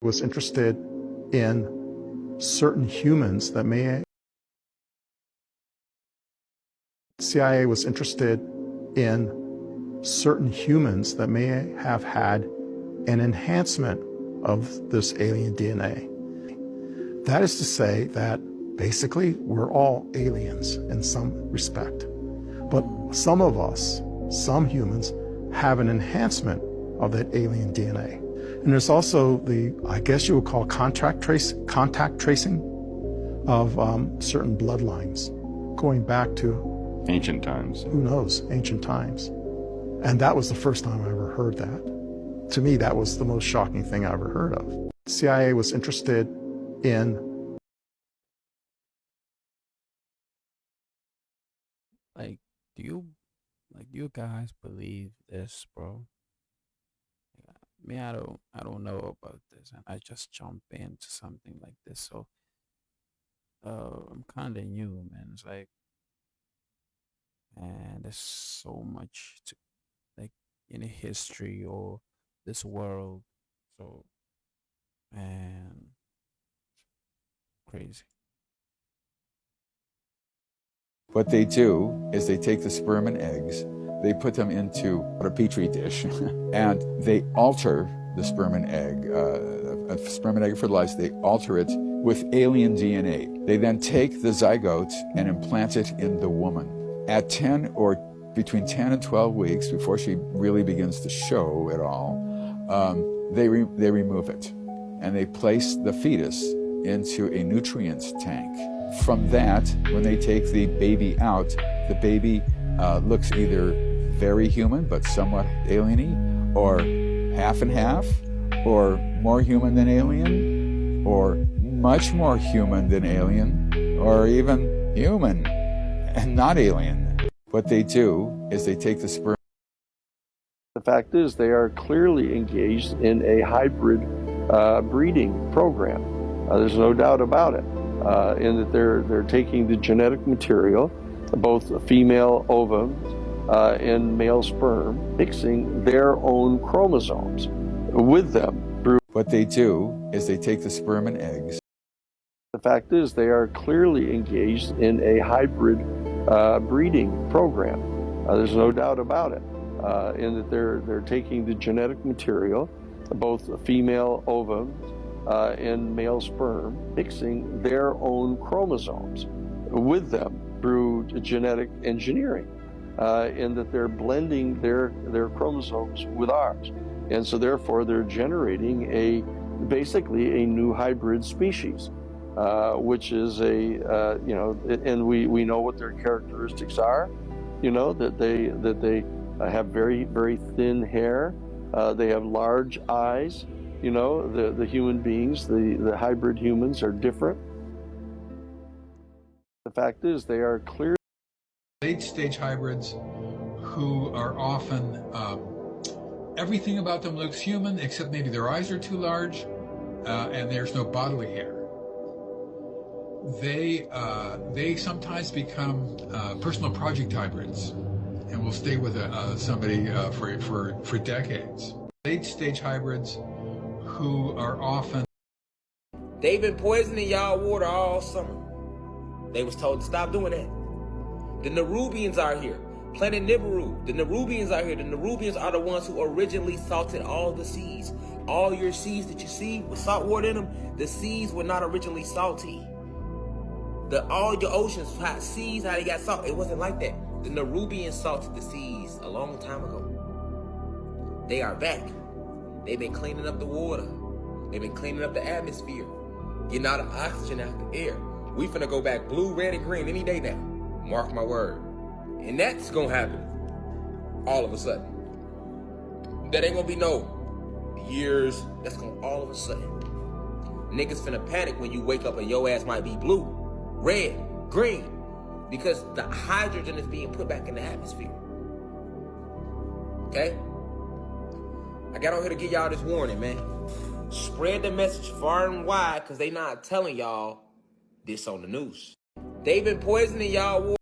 Was interested in certain humans that may CIA was interested in certain humans that may have had an enhancement of this alien DNA. That is to say that basically we're all aliens in some respect. But some of us, some humans, have an enhancement of that alien DNA. And there's also the, I guess you would call contact tracing of certain bloodlines going back to ancient times. Who knows, ancient times. And that was the first time I ever heard that. To me, that was the most shocking thing I ever heard of. CIA was interested in do you guys believe this, bro? Me, I don't know about this, and I just jump into something like this. So, I'm kind of new, man. It's like, man, there's so much to like in history or this world. So, man, crazy. What they do is they take the sperm and eggs, they put them into a petri dish, and they alter the sperm and egg, fertilized, they alter it with alien DNA. They then take the zygote and implant it in the woman. At 10 or between 10 and 12 weeks, before she really begins to show at all, they remove it, and they place the fetus into a nutrients tank. From that, when they take the baby out, the baby looks either very human but somewhat alien-y, or half and half, or more human than alien, or much more human than alien, or even human and not alien. What they do is they take the sperm. The fact is, they are clearly engaged in a hybrid breeding program. There's no doubt about it. In that they're taking the genetic material, both female ovum and male sperm, mixing their own chromosomes with them. What they do is they take the sperm and eggs. The fact is, they are clearly engaged in a hybrid breeding program. There's no doubt about it. In that they're taking the genetic material, both female ovum and male sperm, mixing their own chromosomes with them through genetic engineering, in that they're blending their chromosomes with ours. And so therefore they're generating basically a new hybrid species, which is and we know what their characteristics are, that they have very, very thin hair, they have large eyes. The human beings, the hybrid humans are different. The fact is, they are clear. Late-stage hybrids who are often, everything about them looks human, except maybe their eyes are too large, and there's no bodily hair. They sometimes become personal project hybrids, and will stay with somebody for decades. Late-stage hybrids who are often... They've been poisoning y'all water all summer. They was told to stop doing that. The Nerubians are here. Planet Nibiru. The Nerubians are here. The Nerubians are the ones who originally salted all the seas. All your seas that you see with salt water in them, the seas were not originally salty. All your oceans, seas, how they got salt, it wasn't like that. The Nerubians salted the seas a long time ago. They are back. They've been cleaning up the water. They've been cleaning up the atmosphere, getting all the oxygen out the air. We finna go back blue, red, and green any day now. Mark my word. And that's gonna happen all of a sudden. That ain't gonna be no years. That's gonna all of a sudden. Niggas finna panic when you wake up and your ass might be blue, red, green, because the hydrogen is being put back in the atmosphere. Okay? I got on here to give y'all this warning, man. Spread the message far and wide, because they not telling y'all this on the news. They've been poisoning y'all water.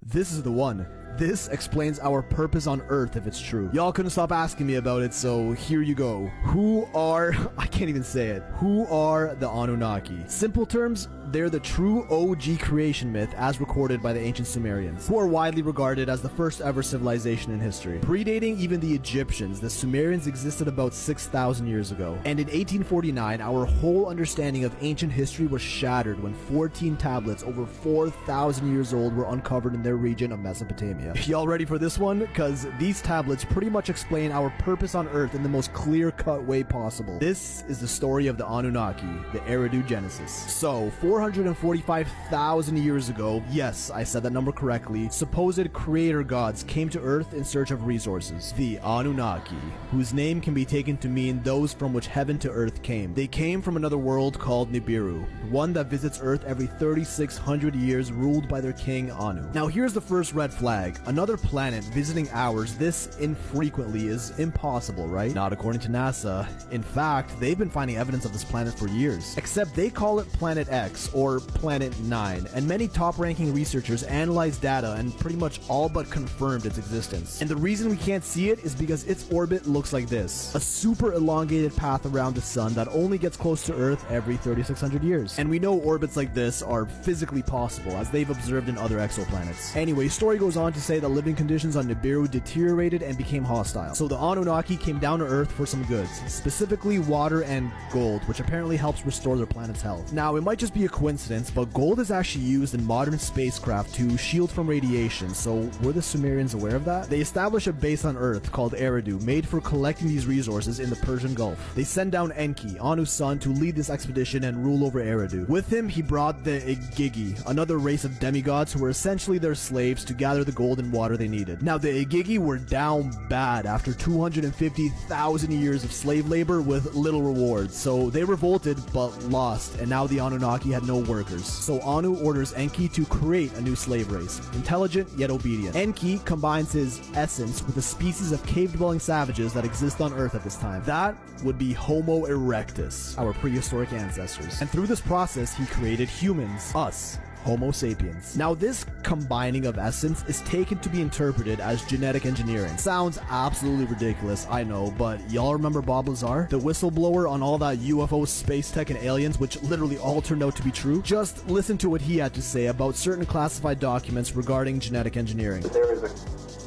This is the one. This explains our purpose on Earth if it's true. Y'all couldn't stop asking me about it, so here you go. Who are... I can't even say it. Who are the Anunnaki? Simple terms, they're the true OG creation myth as recorded by the ancient Sumerians, who are widely regarded as the first ever civilization in history. Predating even the Egyptians, the Sumerians existed about 6,000 years ago. And in 1849, our whole understanding of ancient history was shattered when 14 tablets over 4,000 years old were uncovered in their region of Mesopotamia. Y'all ready for this one? Because these tablets pretty much explain our purpose on Earth in the most clear-cut way possible. This is the story of the Anunnaki, the Eridu Genesis. So, 445,000 years ago, yes, I said that number correctly, supposed creator gods came to Earth in search of resources. The Anunnaki, whose name can be taken to mean those from which heaven to Earth came. They came from another world called Nibiru, one that visits Earth every 3,600 years, ruled by their king Anu. Now here's the first red flag. Another planet visiting ours this infrequently is impossible, right? Not according to NASA. In fact, they've been finding evidence of this planet for years. Except they call it Planet X, or Planet 9, and many top-ranking researchers analyzed data and pretty much all but confirmed its existence. And the reason we can't see it is because its orbit looks like this. A super elongated path around the sun that only gets close to Earth every 3,600 years. And we know orbits like this are physically possible, as they've observed in other exoplanets. Anyway, story goes on to say that living conditions on Nibiru deteriorated and became hostile. So the Anunnaki came down to Earth for some goods, specifically water and gold, which apparently helps restore their planet's health. Now, it might just be a coincidence, but gold is actually used in modern spacecraft to shield from radiation, so were the Sumerians aware of that? They established a base on Earth called Eridu, made for collecting these resources in the Persian Gulf. They send down Enki, Anu's son, to lead this expedition and rule over Eridu. With him, he brought the Igigi, another race of demigods who were essentially their slaves to gather the gold and water they needed. Now, the Igigi were down bad after 250,000 years of slave labor with little rewards, so they revolted but lost, and now the Anunnaki had no workers. So Anu orders Enki to create a new slave race, intelligent yet obedient. Enki combines his essence with a species of cave-dwelling savages that exist on Earth at this time. That would be Homo erectus, our prehistoric ancestors. And through this process, he created humans, us, Homo sapiens. Now, this combining of essence is taken to be interpreted as genetic engineering. Sounds absolutely ridiculous, I know, but y'all remember Bob Lazar? The whistleblower on all that UFO, space tech, and aliens, which literally all turned out to be true? Just listen to what he had to say about certain classified documents regarding genetic engineering. There is an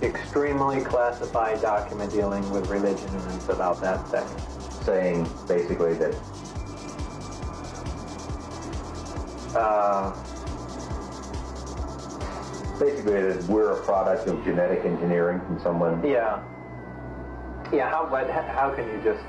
extremely classified document dealing with religion, and it's about that thing, saying basically that basically that we're a product of genetic engineering from someone. Yeah. How can you just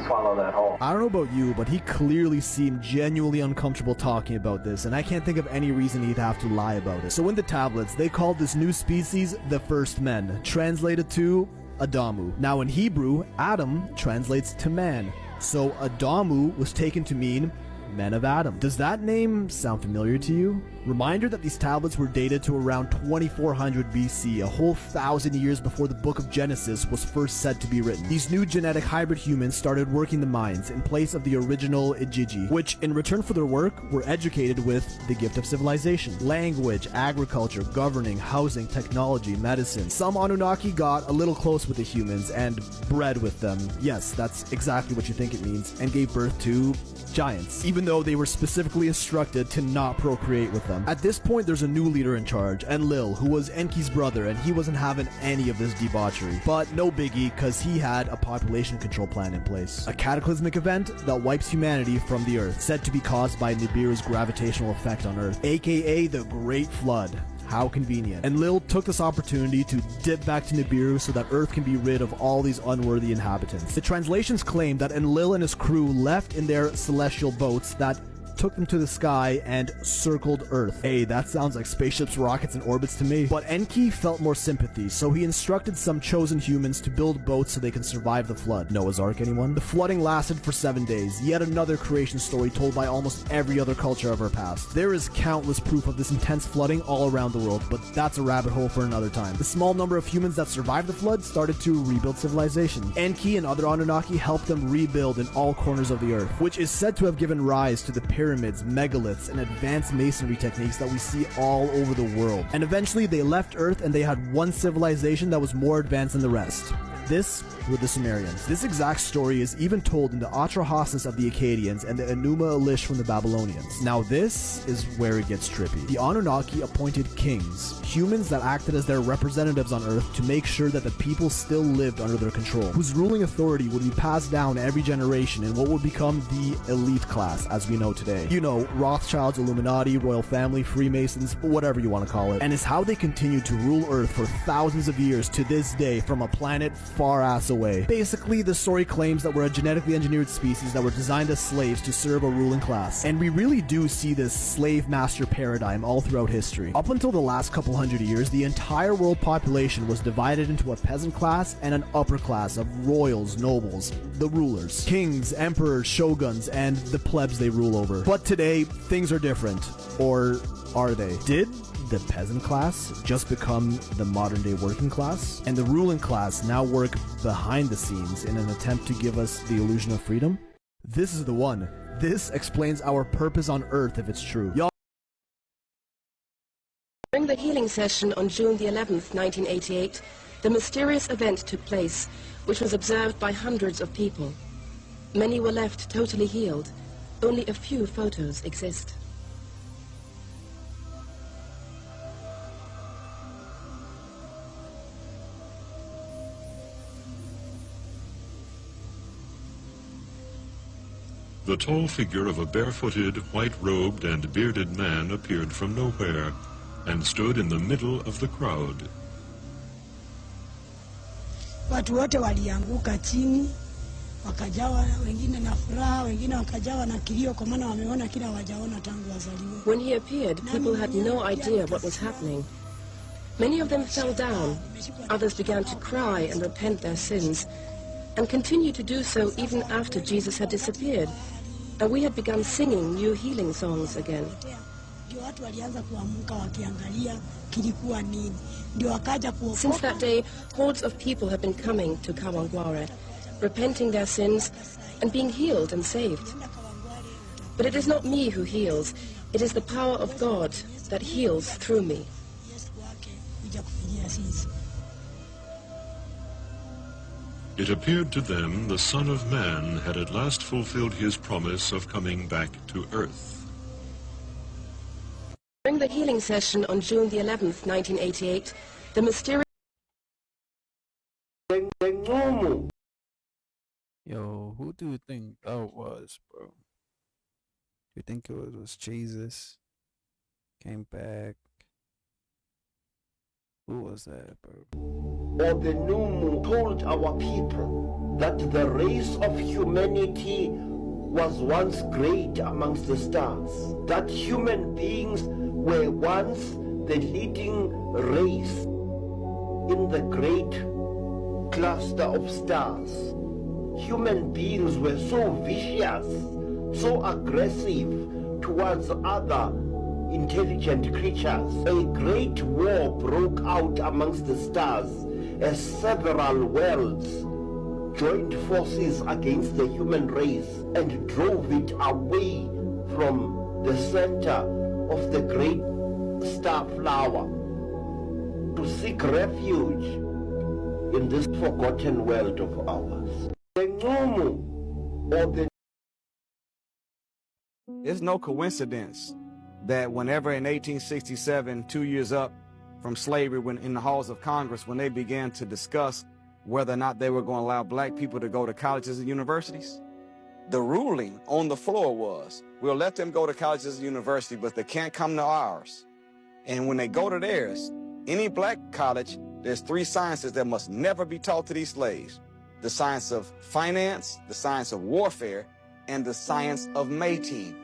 swallow that whole? I don't know about you, but he clearly seemed genuinely uncomfortable talking about this, and I can't think of any reason he'd have to lie about it. So in the tablets, they called this new species the first men, translated to Adamu. Now in Hebrew, Adam translates to man, so Adamu was taken to mean men of Adam. Does that name sound familiar to you? Reminder that these tablets were dated to around 2400 BC, a whole 1,000 years before the book of Genesis was first said to be written. These new genetic hybrid humans started working the mines in place of the original Igigi, which in return for their work were educated with the gift of civilization, language, agriculture, governing, housing, technology, medicine. Some Anunnaki got a little close with the humans and bred with them. Yes, that's exactly what you think it means, and gave birth to giants, even though they were specifically instructed to not procreate with them. At this point, there's a new leader in charge, Enlil, who was Enki's brother, and he wasn't having any of this debauchery. But no biggie, because he had a population control plan in place. A cataclysmic event that wipes humanity from the Earth, said to be caused by Nibiru's gravitational effect on Earth, aka the Great Flood. How convenient. Enlil took this opportunity to dip back to Nibiru so that Earth can be rid of all these unworthy inhabitants. The translations claim that Enlil and his crew left in their celestial boats that took them to the sky and circled Earth. Hey, that sounds like spaceships, rockets, and orbits to me. But Enki felt more sympathy, so he instructed some chosen humans to build boats so they can survive the flood. Noah's Ark, anyone? The flooding lasted for 7 days, yet another creation story told by almost every other culture of our past. There is countless proof of this intense flooding all around the world, but that's a rabbit hole for another time. The small number of humans that survived the flood started to rebuild civilization. Enki and other Anunnaki helped them rebuild in all corners of the Earth, which is said to have given rise to the pyramids, megaliths, and advanced masonry techniques that we see all over the world. And eventually they left Earth and they had one civilization that was more advanced than the rest. This were the Sumerians. This exact story is even told in the Atrahasis of the Akkadians and the Enuma Elish from the Babylonians. Now this is where it gets trippy. The Anunnaki appointed kings, humans that acted as their representatives on Earth to make sure that the people still lived under their control, whose ruling authority would be passed down every generation in what would become the elite class as we know today. You know, Rothschilds, Illuminati, royal family, Freemasons, whatever you want to call it. And it's how they continued to rule Earth for thousands of years to this day from a planet far ass away. Basically, the story claims that we're a genetically engineered species that were designed as slaves to serve a ruling class. And we really do see this slave master paradigm all throughout history. Up until the last couple hundred years, the entire world population was divided into a peasant class and an upper class of royals, nobles, the rulers, kings, emperors, shoguns, and the plebs they rule over. But today, things are different. Or are they? Did the peasant class just become the modern day working class? And the ruling class now work behind the scenes in an attempt to give us the illusion of freedom? This is the one. This explains our purpose on Earth if it's true. Y'all. During the healing session on June the 11th, 1988, the mysterious event took place, which was observed by hundreds of people. Many were left totally healed. Only a few photos exist. The tall figure of a barefooted, white-robed and bearded man appeared from nowhere and stood in the middle of the crowd. Watu wote walianguka chini, wakajawa wengine na furaha, wengine wakajawa na kilio kwa maana wameona kila hawajaona tangu wazaliwe. When he appeared, people had no idea what was happening. Many of them fell down. Others began to cry and repent their sins, and continued to do so even after Jesus had disappeared, and we had begun singing new healing songs again. Since that day, hordes of people have been coming to Kawangware, repenting their sins and being healed and saved. But it is not me who heals, it is the power of God that heals through me. It appeared to them the Son of Man had at last fulfilled his promise of coming back to Earth. During the healing session on June the 11th, 1988, the mysterious... Yo, who do you think that was, bro? Do you think it was Jesus? Came back? Who was that, bro? Or the new moon told our people that the race of humanity was once great amongst the stars, that human beings were once the leading race in the great cluster of stars. Human beings were so vicious, so aggressive towards other intelligent creatures. A great war broke out amongst the stars as several worlds joined forces against the human race and drove it away from the center of the great star flower to seek refuge in this forgotten world of ours. It's no coincidence that whenever in 1867, 2 years up from slavery, when in the halls of Congress, when they began to discuss whether or not they were going to allow black people to go to colleges and universities, the ruling on the floor was, we'll let them go to colleges and universities, but they can't come to ours. And when they go to theirs, any black college, there's 3 sciences that must never be taught to these slaves: the science of finance, the science of warfare, and the science of mating.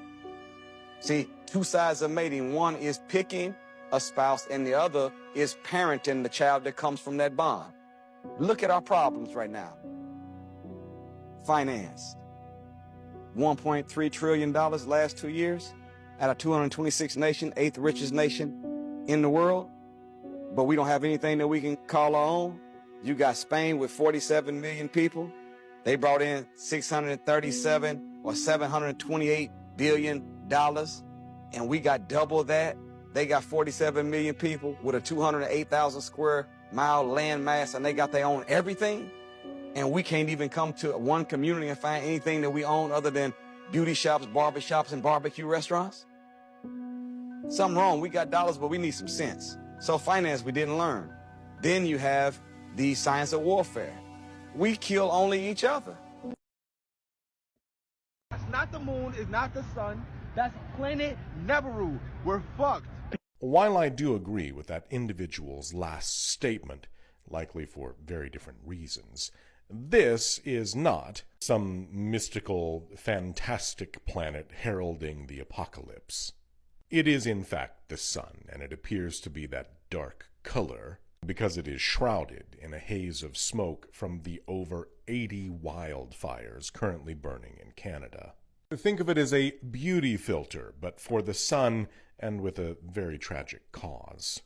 See, 2 sides of mating. One is picking a spouse, and the other is parenting the child that comes from that bond. Look at our problems right now. Finance. $1.3 trillion last 2 years out of 226 nations, 8th richest nation in the world. But we don't have anything that we can call our own. You got Spain with 47 million people. They brought in 637 or 728 billion and we got double that. They got 47 million people with a 208,000 square mile land mass, and they got their own everything. And we can't even come to one community and find anything that we own other than beauty shops, barber shops, and barbecue restaurants. Something wrong. We got dollars, but we need some sense. So finance, we didn't learn. Then you have the science of warfare. We kill only each other. That's not the moon, it's not the sun. That's planet Nibiru. We're fucked. While I do agree with that individual's last statement, likely for very different reasons, this is not some mystical, fantastic planet heralding the apocalypse. It is in fact the sun, and it appears to be that dark color because it is shrouded in a haze of smoke from the over 80 wildfires currently burning in Canada. Think of it as a beauty filter, but for the sun and with a very tragic cause.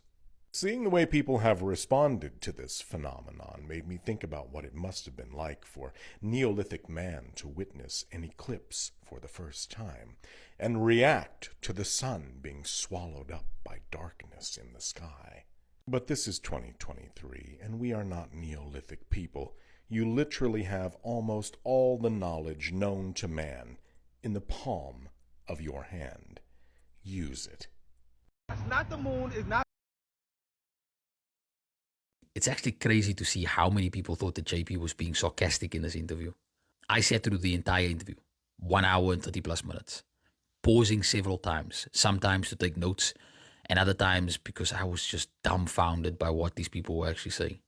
Seeing the way people have responded to this phenomenon made me think about what it must have been like for Neolithic man to witness an eclipse for the first time and react to the sun being swallowed up by darkness in the sky. But this is 2023, and we are not Neolithic people. You literally have almost all the knowledge known to man in the palm of your hand. Use it. That's not the moon, it's not. It's actually crazy to see how many people thought that JP was being sarcastic in this interview. I sat through the entire interview, 1 hour and 30 plus minutes, pausing several times, sometimes to take notes, and other times because I was just dumbfounded by what these people were actually saying.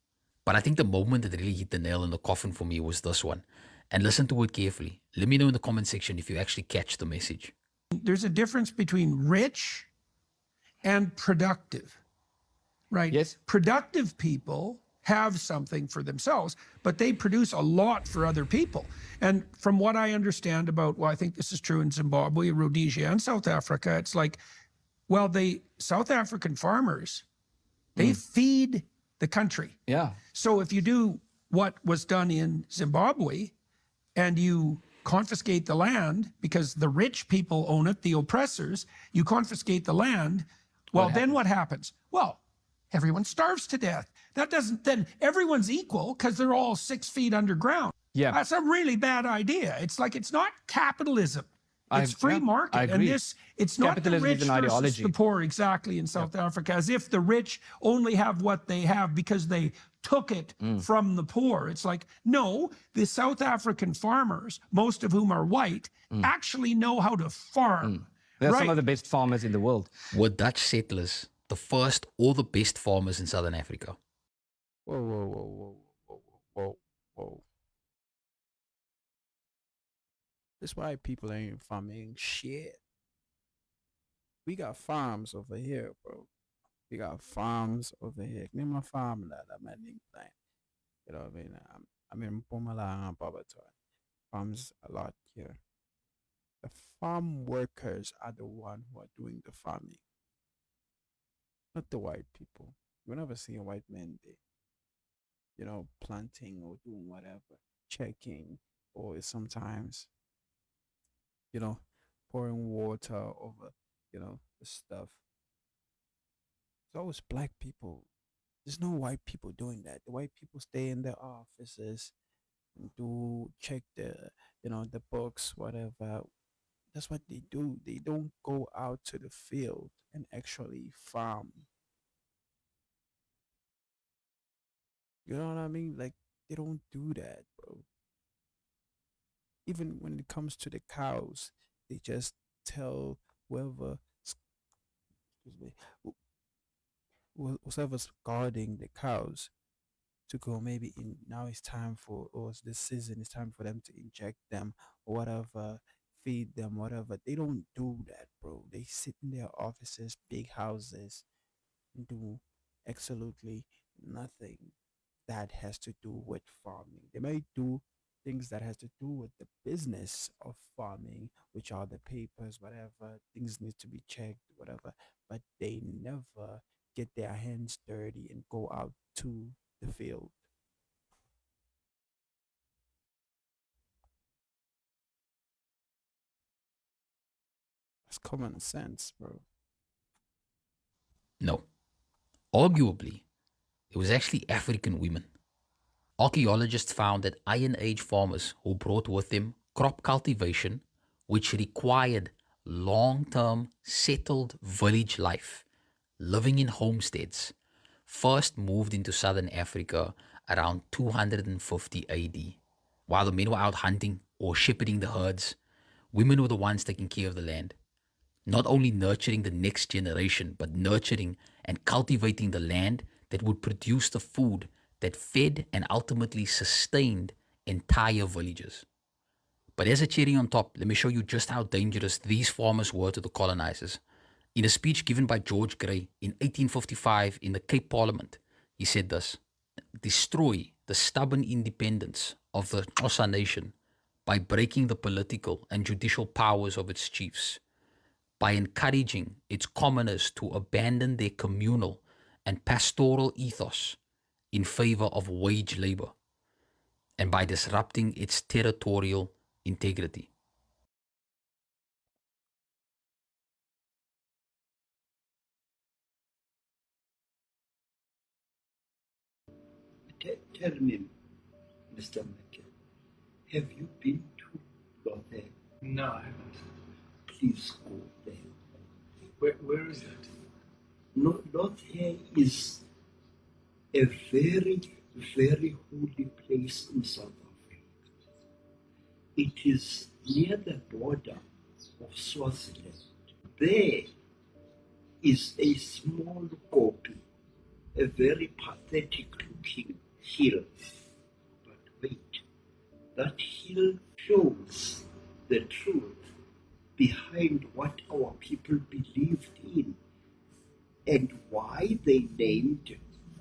But I think the moment that really hit the nail in the coffin for me was this one. And listen to it carefully. Let me know in the comment section if you actually catch the message. There's a difference between rich and productive, right? Yes. Productive people have something for themselves, but they produce a lot for other people. And from what I understand about, well, I think this is true in Zimbabwe, Rhodesia, and South Africa, it's like, well, the South African farmers, they feed the country. Yeah. So if you do what was done in Zimbabwe and you confiscate the land because the rich people own it, the oppressors, you confiscate the land, well, then what happens? Well, everyone starves to death. That doesn't, then everyone's equal because they're all 6 feet underground. Yeah. That's a really bad idea. It's like, it's not capitalism. It's free market. I agree. And this, it's not the Capitalism rich is an versus ideology. the poor exactly in South Africa, as if the rich only have what they have because they took it from the poor. It's like, no, the South African farmers, most of whom are white, actually know how to farm. They're some of the best farmers in the world. Were Dutch settlers the first or the best farmers in Southern Africa? Whoa, whoa, whoa, whoa, whoa, whoa, whoa. This white people ain't farming shit. We got farms over here, bro. We got farms over here. Name a farm that I'm at thing. You know what I mean? I'm in Mpumalanga and Barberton. Farms a lot here. The farm workers are the one who are doing the farming, not the white people. You never see a white man there, you know, planting or doing whatever, checking, or sometimes, you know, pouring water over, you know, the stuff. It's always black people. There's no white people doing that. The white people stay in their offices and do check the, you know, the books, whatever. That's what they do. They don't go out to the field and actually farm. You know what I mean? Like, they don't do that, bro. Even when it comes to the cows, they just tell whoever, excuse me, whoever's guarding the cows to go, maybe in now it's time for, or it's this season, it's time for them to inject them or whatever, feed them, whatever. They don't do that, bro. They sit in their offices, big houses, and do absolutely nothing that has to do with farming. They may do things that has to do with the business of farming, which are the papers, whatever, things need to be checked, whatever, but they never get their hands dirty and go out to the field. That's just common sense, bro. No. Arguably, it was actually African women. Archaeologists found that Iron Age farmers who brought with them crop cultivation, which required long-term settled village life, living in homesteads, first moved into southern Africa around 250 AD. While the men were out hunting or shepherding the herds, women were the ones taking care of the land, not only nurturing the next generation, but nurturing and cultivating the land that would produce the food that fed and ultimately sustained entire villages. But as a cherry on top, let me show you just how dangerous these farmers were to the colonizers. In a speech given by George Grey in 1855 in the Cape Parliament, he said this: "Destroy the stubborn independence of the Xhosa nation by breaking the political and judicial powers of its chiefs, by encouraging its commoners to abandon their communal and pastoral ethos in favor of wage labor, and by disrupting its territorial integrity." Tell me, Mr. Michael, have you been to Lothair? No, I haven't. Please go there. Where is that? Lothair is a very, very holy place in South Africa. It is near the border of Swaziland. There is a small copy, a very pathetic looking hill. But wait, that hill shows the truth behind what our people believed in and why they named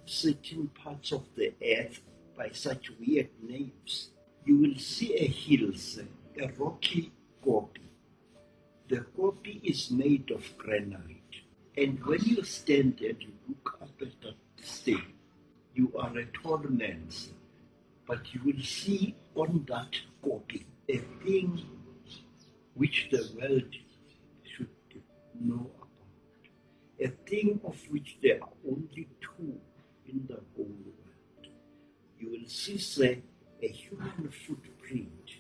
certain parts of the earth by such weird names. You will see a hill, a rocky copy. The copy is made of granite. And when you stand and you look up at that stage, you are a tall man, sir. But you will see on that copy a thing which the world should know about. A thing of which there are only two in the whole world. You will see, sir, a human footprint,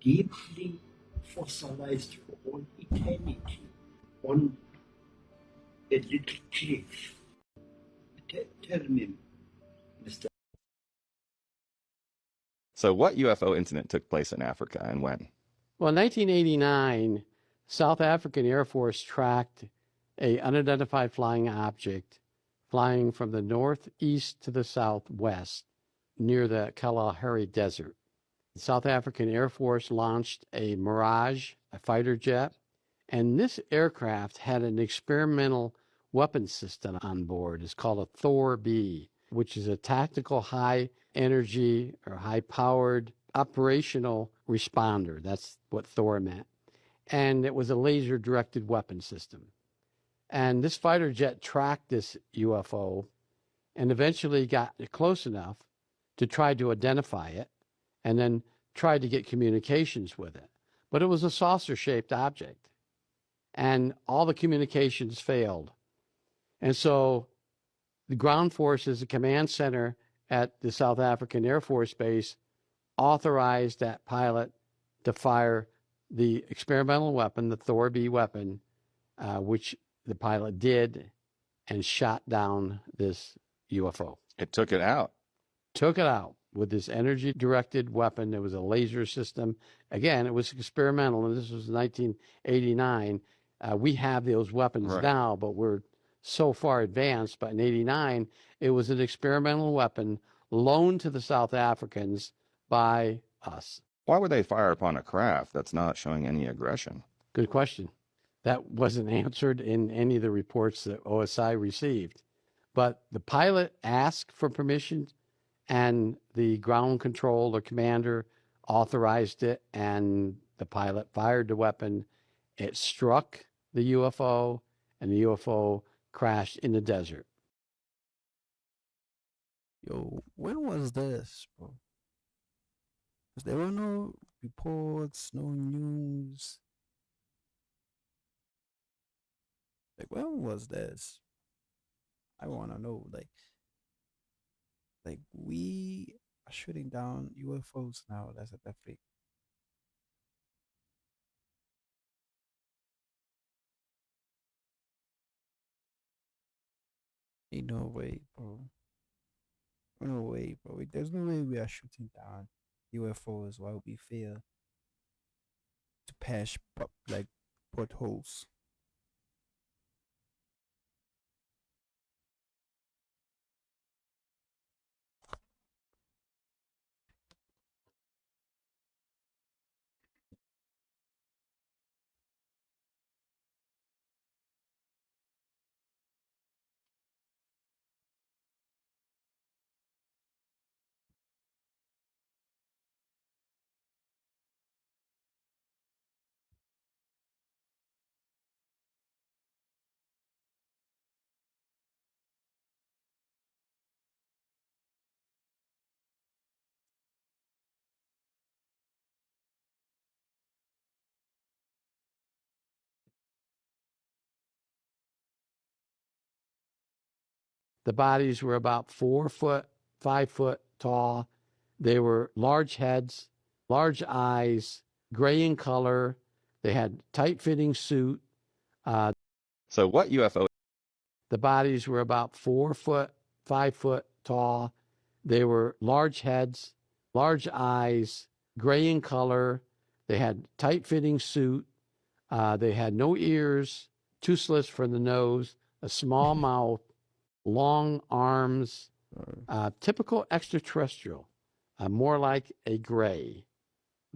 deeply fossilized for all eternity, on a little cliff. Tell me, Mr. So what UFO incident took place in Africa and when? Well, in 1989, South African Air Force tracked an unidentified flying object flying from the northeast to the southwest near the Kalahari Desert. The South African Air Force launched a Mirage, a fighter jet, and this aircraft had an experimental weapon system on board. It's called a Thor-B, which is a tactical high-energy or high-powered operational responder. That's what Thor meant. And it was a laser-directed weapon system. And this fighter jet tracked this UFO and eventually got close enough to try to identify it and then tried to get communications with it. But it was a saucer-shaped object. And all the communications failed. And so the ground forces, the command center at the South African Air Force Base, authorized that pilot to fire the experimental weapon, the Thor-B weapon, which the pilot did, and shot down this UFO. It took it out. Took it out with this energy-directed weapon. It was a laser system. Again, it was experimental, and this was 1989. We have those weapons now, but we're so far advanced. But in 89, it was an experimental weapon loaned to the South Africans by us. Why would they fire upon a craft that's not showing any aggression? Good question. That wasn't answered in any of the reports that OSI received. But the pilot asked for permission, and the ground control or commander authorized it, and the pilot fired the weapon. It struck the UFO, and the UFO crashed in the desert. Yo, when was this, bro? Because there were no reports, no news. Like, when was this? I want to know. Like we are shooting down UFOs now. That's a definitely. Ain't no way, bro. No way, bro. There's no way we are shooting down UFOs while we fail to patch like potholes. The bodies were about 4 foot, 5 foot tall. They were large heads, large eyes, gray in color. They had tight-fitting suit. So what UFO? The bodies were about 4 foot, 5 foot tall. They were large heads, large eyes, gray in color. They had tight-fitting suit. They had no ears, 2 slits for the nose, a small mouth, long arms, typical extraterrestrial, more like a gray.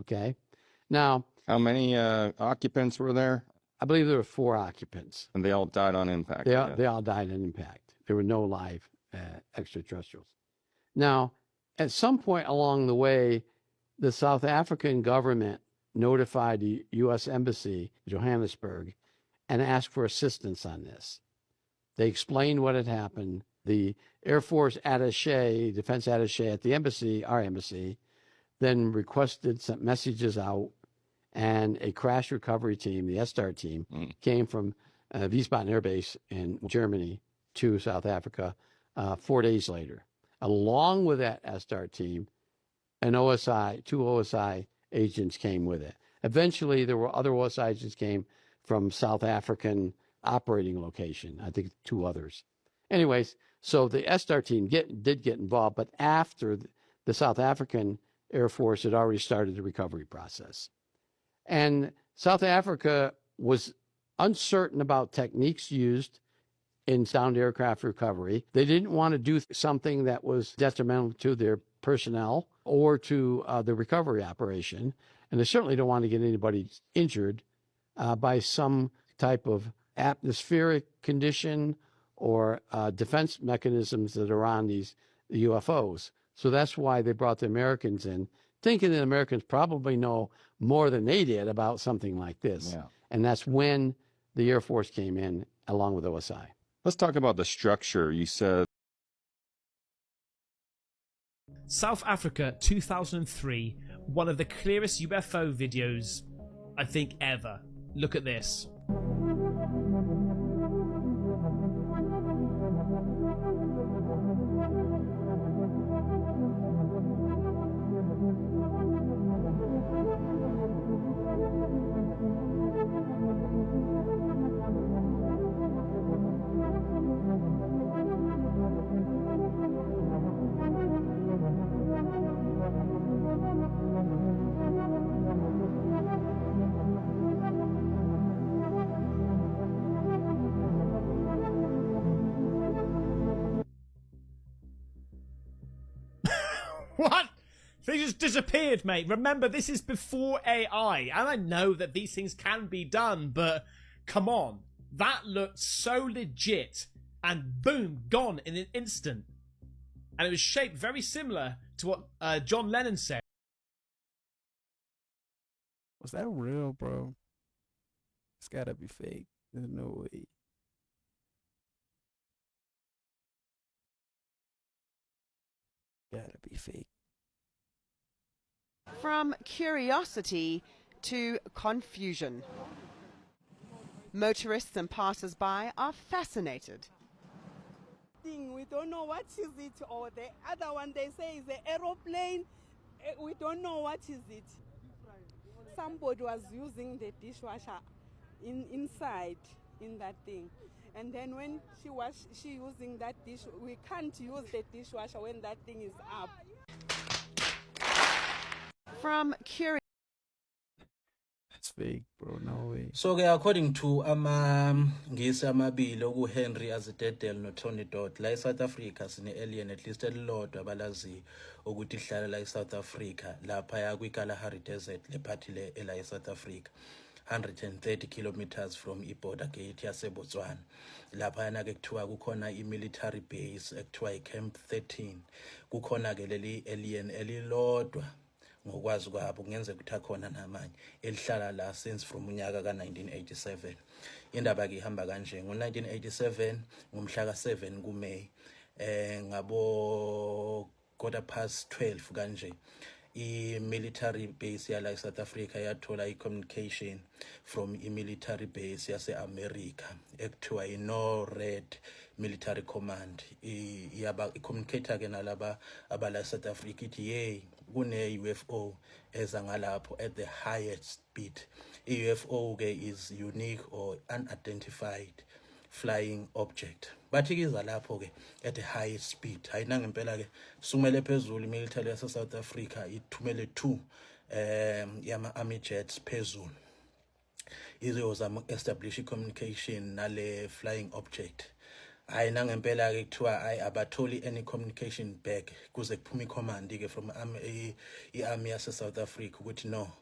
Okay. Now, how many occupants were there? I believe there were 4 occupants. And they all died on impact. They all died on impact. There were no live extraterrestrials. Now, at some point along the way, the South African government notified the U.S. Embassy, Johannesburg, and asked for assistance on this. They explained what had happened. The Air Force attaché, defense attaché at the embassy, our embassy, then requested some messages out, and a crash recovery team, the SDAR team, came from Wiesbaden Air Base in Germany to South Africa 4 days later. Along with that SDAR team, an OSI, 2 OSI agents came with it. Eventually, there were other OSI agents came from South African operating location, I think 2 others. Anyways, so the SDAR team did get involved, but after the South African Air Force had already started the recovery process. And South Africa was uncertain about techniques used in sound aircraft recovery. They didn't want to do something that was detrimental to their personnel or to the recovery operation. And they certainly don't want to get anybody injured by some type of atmospheric condition or defense mechanisms that are on these UFOs. So that's why they brought the Americans in, thinking that Americans probably know more than they did about something like this. Yeah. And that's when the Air Force came in along with OSI. Let's talk about the structure. You said South Africa 2003, one of the clearest UFO videos I think ever. Look at this. What? They just disappeared, mate. Remember, this is before AI, and I know that these things can be done, but come on. That looked so legit, and boom, gone in an instant. And it was shaped very similar to what John Lennon said. Was that real, bro? It's gotta be fake. There's no way. Gotta be fake. From curiosity to confusion. Motorists and passers-by are fascinated. We don't know what is it, or the other one they say is an aeroplane. We don't know what is it. Somebody was using the dishwasher inside in that thing, and then when she using that dish, we can't use the dishwasher when that thing is up. From curious. That's fake, bro. No way. So according to ngisi amabili okuHenry Azidedel noTony Dodd la eSouth Africa sine alien at least elilodwa abalazi ukuthi ihlala la eSouth Africa lapha ya kwiKalahari Desert lephathi le ela eSouth Africa 130 kilometers from iborder gate yaseBotswana. Lapha yana ke kuthiwa kukhona imilitary base ekuthiwa iCamp 13. Kukhona ke leli alien elilodwa ngokwazi kwabo kungenzeka ukuthi akhona namanye elihlala la since from unyaka ka1987. Indaba ke ihamba kanje ngo1987 ngomhla ka7 kuMay ngabo 12:15 kanje i-military base yala eSouth Africa yathola i-communication from i-military base yase-America ekuthiwa i-NORAD Military Command. I-communicator ke nalaba abala eSouth Africa ithi yey kune-UFO eza ngalapho at the highest speed. I-UFO ke is unique or unidentified flying object. Bathi kiza lapho ke at the highest speed. Hayina ngempela ke sumele phezulu military yase South Africa ithumele 2 yama army jets phezulu. Izozama establish communication nale flying object. Hayina ngempela ke kuthiwa abatholi any communication back kuze kuphume command ke from i-army yase South Africa ukuthi no,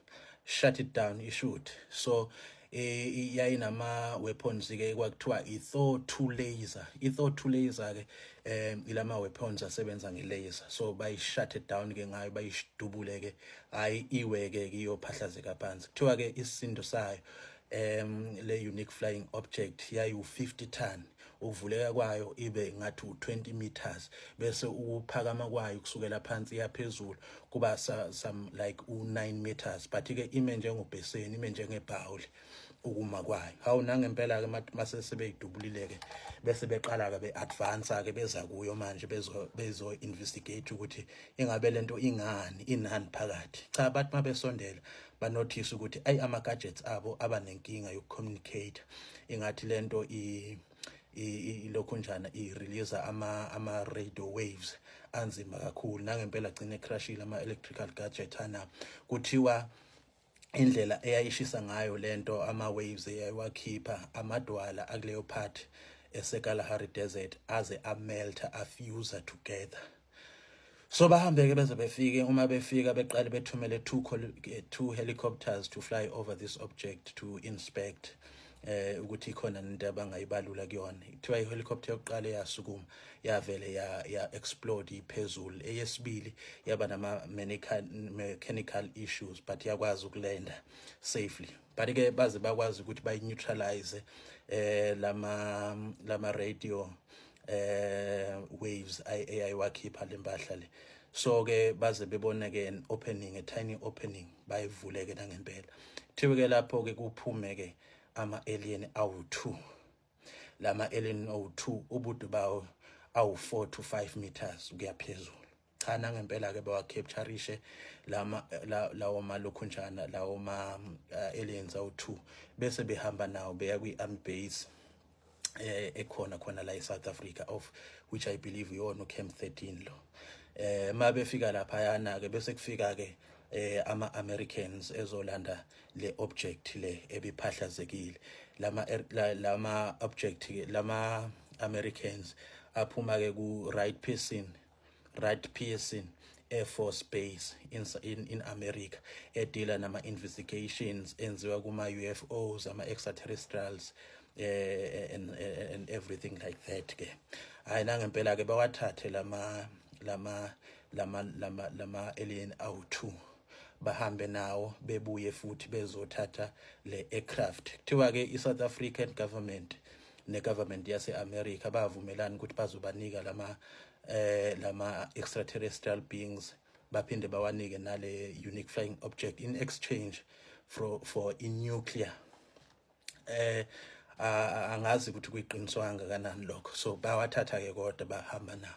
shut it down, you should. So yayinama weapons ke kwakuthiwa i-Thor 2 laser. I-Thor 2 laser ke ilama weapons asebenza nge-laser. So shut it down ke ngayo bayishidubule ke iwe ke iyophahlazeka phansi. Kuthiwa ke isisindo sayo le unique flying object yayi 50 ton. Uvuleka kwayo ibe ngathi 20 meters bese ukuphakama kwayo kusukela phansi yaphezulu kuba some like 9 meters, but ke ime njengobheseni, ime njengebhawuli ukuma kwayo. Hawu nangempela ke mase sebeyidubulile ke bese beqala ke beadvance ke beza kuyo manje bezo investigate ukuthi ingabe lento inani phakathi. Cha, bathi mabesondela ba notice ukuthi ama gadgets abo abanenkinga yokucommunicate. Ingathi lento ilokhunjana i-release ama radio waves anzima kakhulu. Nangempela gcine crashile ama electrical gadget ana kuthiwa indlela eyayishisa ngayo lento ama waves eyayiwakhipha amadwala akuleyo part eseKalahari Desert aze amelta afuse together. So bahambe ke beze befike, uma befika beqale bethumele 2 helicopters to fly over this object to inspect ukuthi khona into abangayibalula kuyona. Kuthiwa i-helicopter yokuqala yasukuma yavele ya explode iphezulu. Eyesibili yaba nama mechanical issues but yakwazi ukulanda safely. But ke baze bakwazi ukuthi bayi neutralize lama radio waves ayiwakhipha lempahla le. So ke baze bebona ke an opening, a tiny opening, bayivule ke nangempela. Thiwe ke lapho ke kuphume ke ama alien awu2. Lama alien awu2 ubude bawo awu4 to 5 meters ukuya phezulu. Cha nangempela ke bawa captureishe lawo malokhunjana lawo ma aliens awu2 bese behamba nawo beya kwi-army base khona la eSouth Africa, of which I believe yona uCamp 13 lo. Mabefika lapha yana ke bese kufika ke ama Americans ezolanda le object le ebiphahlazekile. Lama object lama Americans aphuma ke ku Wright Pearson Air Force Base in America edila nama investigations enziwa kuma UFOs, ama extraterrestrials and everything like that ke. Hayi nangempela ke bawathathe lama alien awu2 bahambe nawo bebuye futhi bezothatha le aircraft. Kuthiwa ke iSouth African government negovernment yase-America bavumelana ukuthi bazobanika lama extraterrestrial beings baphinde bawanike nale unique flying object in exchange for in nuclear angazi ukuthi kuyiqiniso kangakanani lokho, so bawathatha ke kodwa bahamba nawo.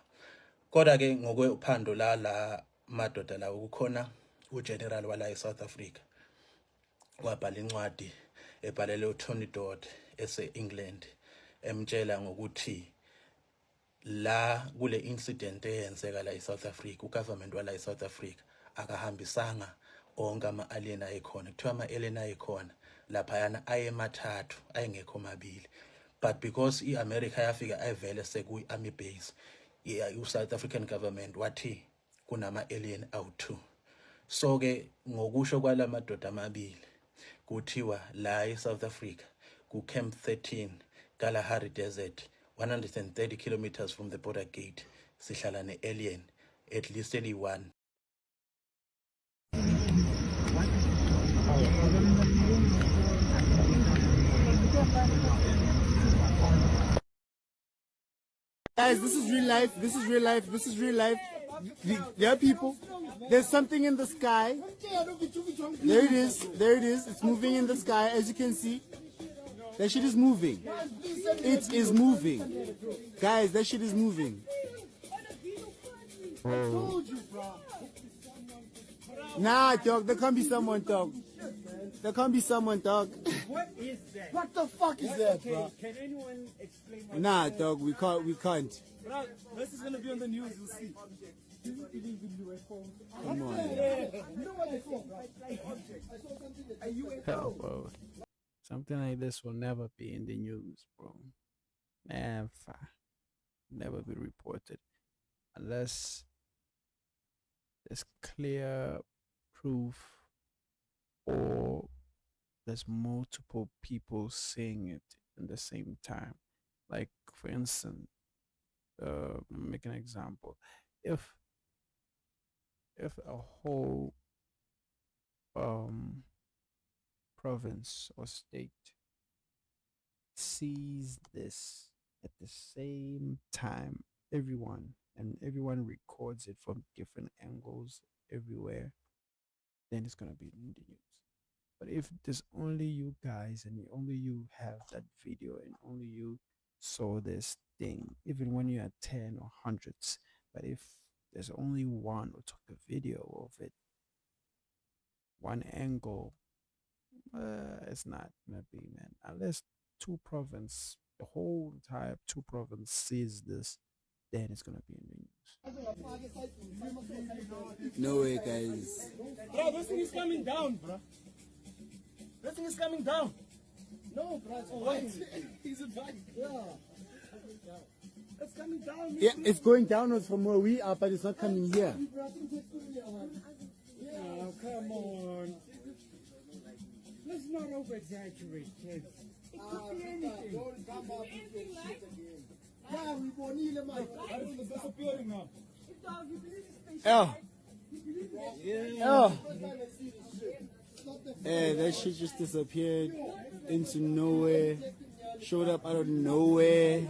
Kodwa ke ngokwephando la madoda lawo kukhona ugeneral wala eSouth Africa wabhala incwadi ebhalele uTony Dodd ese-England emtshela ngokuthi la kule incident eyenzeka la eSouth Africa, ugovernment wala eSouth Africa akahambisanga onke ama-alien ayekhona. Kuthiwa ama-alien ayekhona laphayana ayemathathu ayengekho mabili, but because i-America yafika ayivele sekuyi-army base, u-South African government wathi kunama-alien awu-2. So ke ngokusho kwala madoda amabili kuthiwa la eSouth Africa ku-Camp 13 Kalahari Desert 130 kilometers from the border gate sihlala ne-alien at least eli-1. Guys, this is real life. This is real life. This is real life. There are people. There's something in the sky. There it is. There it is. It's moving in the sky, as you can see. That shit is moving. It is moving. Guys, that shit is moving. Nah, dog. There can't be someone, dog. There can't be someone, dog. What is that? What the fuck is that, bro? Can anyone explain what Nah, dog. We can't. We can't. Bro, this is gonna be on the news. You'll see. Do you believe in UFOs? Come on. You know what they call, bro? I saw something that a UFO. Hell, bro. Something like this will never be in the news, bro. Never be reported unless there's clear proof or there's multiple people saying it in the same time. Like, for instance, make an example. If a whole province or state sees this at the same time, everyone records it from different angles everywhere, then it's gonna be in the news. But if there's only you guys and only you have that video and only you saw this thing, even when you had 10 or hundreds, but if there's only one who took a video of it, one angle, it's not gonna be, man. Unless the whole entire two province sees this, then it's gonna be in the news. No way, guys. Bro, this thing is coming down, bro. This thing is coming down. No, bro, it's white. He's a bike. Yeah. It's coming down. Yeah, it's going downwards from where we are, but it's not coming here. Oh, come on. Let's not over-exaggerate, kids. It could be anything. Anything like... Yeah, we won't need them. It's disappearing now. Oh. Oh. Hey, that shit just disappeared into nowhere. Showed up out of nowhere.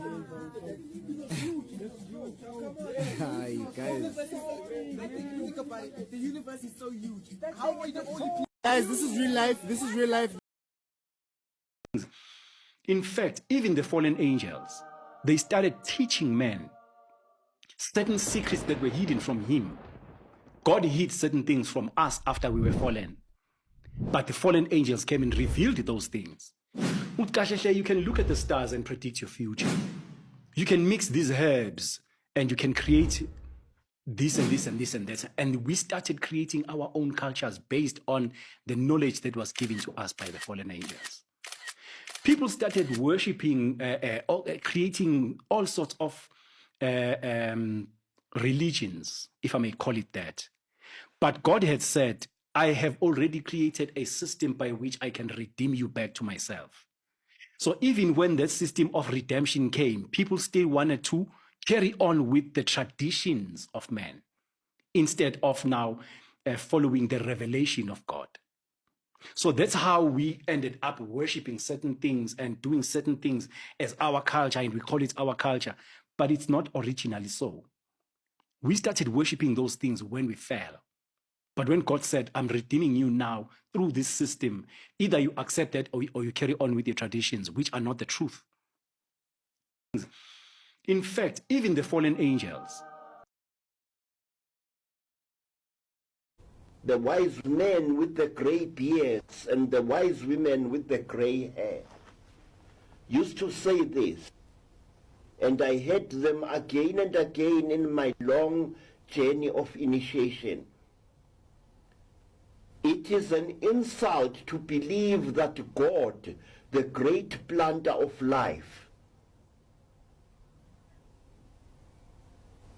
Hi, guys. Think about it. The universe is so huge. How are the only people? Guys, this is real life. This is real life. In fact, even the fallen angels, they started teaching men certain secrets that were hidden from him. God hid certain things from us after we were fallen. But the fallen angels came and revealed those things. You can look at the stars and predict your future. You can mix these herbs and you can create this and this and this and that. And we started creating our own cultures based on the knowledge that was given to us by the fallen angels. People started worshipping, creating all sorts of religions, if I may call it that. But God had said, I have already created a system by which I can redeem you back to myself. So even when that system of redemption came, people still wanted to carry on with the traditions of man instead of now following the revelation of God. So that's how we ended up worshiping certain things and doing certain things as our culture, and we call it our culture, but it's not originally so. We started worshiping those things when we fell. But when God said, I'm redeeming you now through this system, either you accept it or you carry on with your traditions, which are not the truth. In fact, even the fallen angels, the wise men with the grey beards and the wise women with the grey hair used to say this, and I heard them again and again in my long journey of initiation. It is an insult to believe that God, the great planter of life,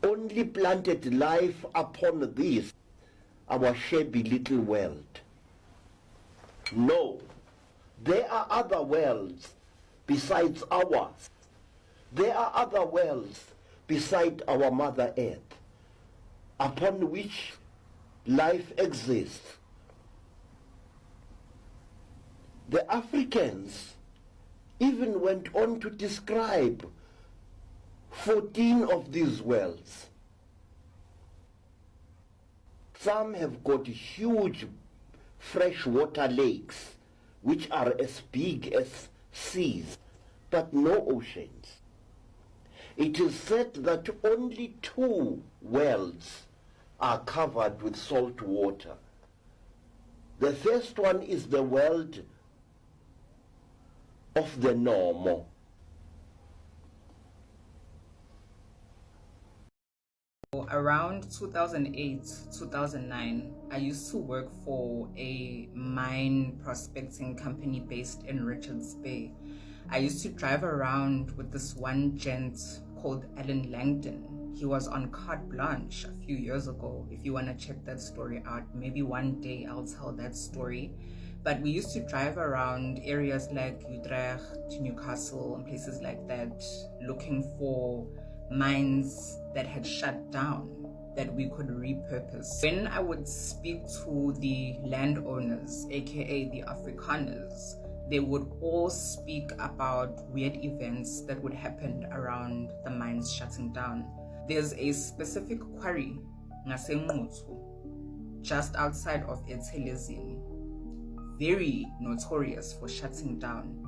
only planted life upon this, our shabby little world. No, there are other worlds besides ours. There are other worlds beside our Mother Earth, upon which life exists. The Africans even went on to describe 14 of these worlds. Some have got huge freshwater lakes, which are as big as seas, but no oceans. It is said that only 2 worlds are covered with salt water. The first one is the world of the normal. Around 2008, 2009, I used to work for a mine prospecting company based in Richards Bay. I used to drive around with this one gent called Alan Langdon. He was on Carte Blanche a few years ago. If you want to check that story out, maybe one day I'll tell that story. But we used to drive around areas like Utrecht, Newcastle, and places like that, looking for mines that had shut down that we could repurpose. When I would speak to the landowners, aka the Afrikaners, they would all speak about weird events that would happen around the mines shutting down. There's a specific quarry, Ngasemutsu, just outside of Etelezini, very notorious for shutting down.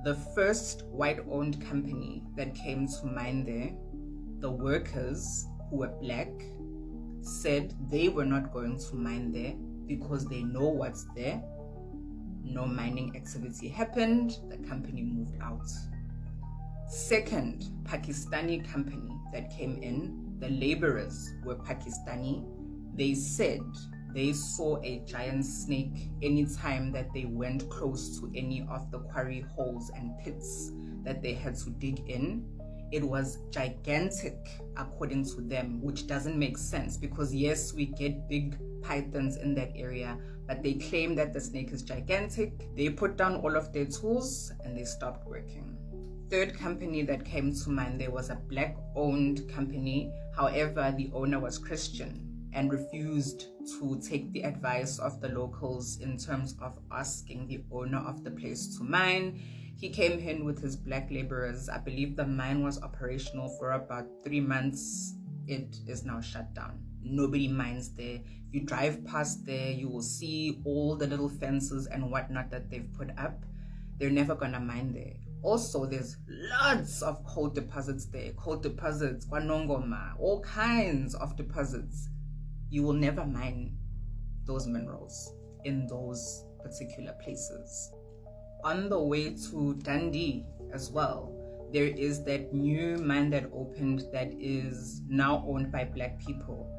The first white-owned company that came to mine there, the workers who were black said they were not going to mine there because they know what's there. No mining activity happened, the company moved out. Second Pakistani company that came in, the laborers were Pakistani. They said they saw a giant snake anytime that they went close to any of the quarry holes and pits that they had to dig in. It was gigantic according to them, which doesn't make sense because yes, we get big pythons in that area, but they claim that the snake is gigantic. They put down all of their tools and they stopped working. Third company that came to mind, there was a black-owned company. However, the owner was Christian and refused to take the advice of the locals in terms of asking the owner of the place to mine. He came in with his black laborers. I believe the mine was operational for about 3 months. It is now shut down. Nobody mines there. If you drive past there, you will see all the little fences and whatnot that they've put up. They're never gonna mine there. Also, there's lots of coal deposits there. Coal deposits, Kwanongoma, all kinds of deposits. You will never mine those minerals in those particular places. On the way to Dundee as well, there is that new mine that opened that is now owned by black people.